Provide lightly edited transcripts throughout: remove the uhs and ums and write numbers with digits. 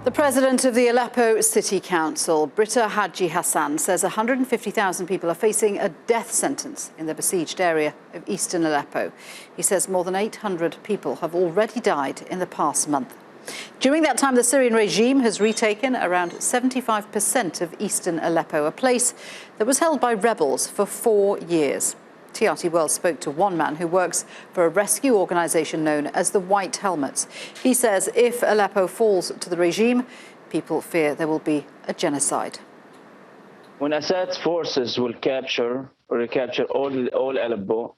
The president of the Aleppo City Council, Britta Haji Hassan, says 150,000 people are facing a death sentence in the besieged area of eastern Aleppo. He says more than 800 people have already died in the past month. During that time, the Syrian regime has retaken around 75% of eastern Aleppo, a place that was held by rebels for 4 years. TRT World spoke to one man who works for a rescue organisation known as the White Helmets. He says if Aleppo falls to the regime, people fear there will be a genocide. When Assad's forces will recapture all Aleppo,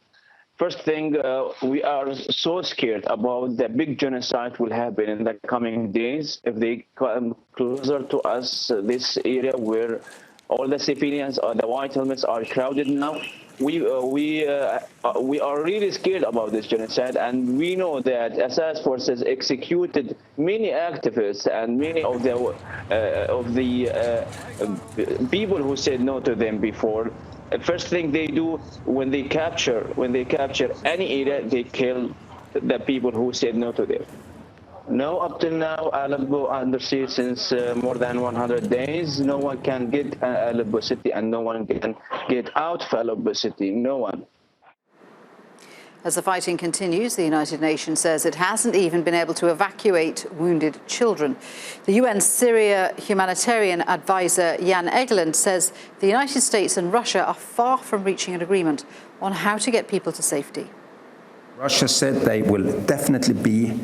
first thing, we are so scared about the big genocide will happen in the coming days if they come closer to us, this area where all the civilians or the White Helmets are crowded now. We are really scared about this genocide, and we know that Assad's forces executed many activists and many of the people who said no to them before. First thing they do when they capture any area, they kill the people who said no to them. No, up till now, Aleppo under siege since more than 100 days. No one can get Aleppo city, and no one can get out of Aleppo city. No one. As the fighting continues, the United Nations says it hasn't even been able to evacuate wounded children. The UN Syria humanitarian advisor Jan Egeland says the United States and Russia are far from reaching an agreement on how to get people to safety. Russia said they will definitely be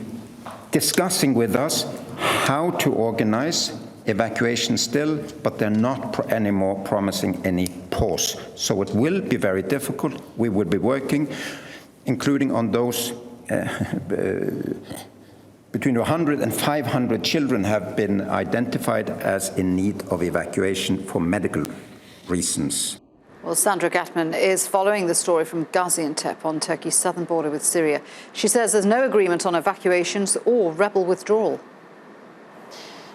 discussing with us how to organize evacuation still, but they're not anymore promising any pause. So it will be very difficult. We will be working, including on those between 100 and 500 children have been identified as in need of evacuation for medical reasons. Well, Sandra Gatman is following the story from Gaziantep on Turkey's southern border with Syria. She says there's no agreement on evacuations or rebel withdrawal.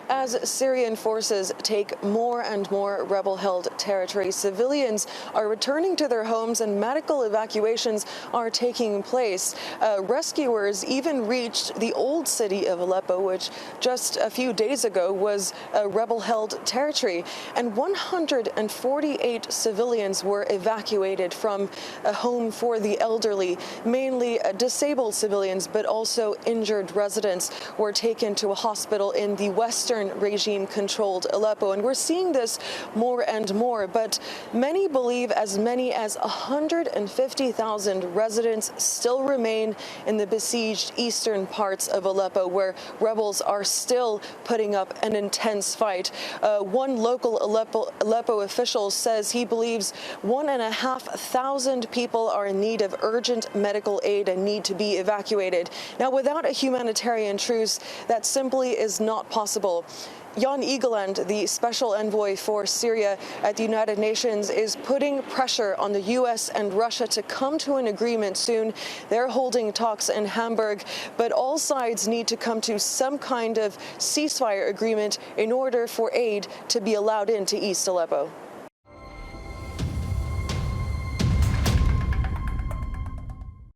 As Syrian forces take more and more rebel-held territory, civilians are returning to their homes and medical evacuations are taking place. Rescuers even reached the old city of Aleppo, which just a few days ago was a rebel-held territory. And 148 civilians were evacuated from a home for the elderly. Mainly disabled civilians, but also injured residents were taken to a hospital in the western regime-controlled Aleppo. And we're seeing this more and more, but many believe as many as 150,000 residents still remain in the besieged eastern parts of Aleppo, where rebels are still putting up an intense fight. One local Aleppo official says he believes 1,500 people are in need of urgent medical aid and need to be evacuated. Now, without a humanitarian truce, that simply is not possible. Jan Egeland, the special envoy for Syria at the United Nations, is putting pressure on the U.S. and Russia to come to an agreement soon. They're holding talks in Hamburg, but all sides need to come to some kind of ceasefire agreement in order for aid to be allowed into East Aleppo.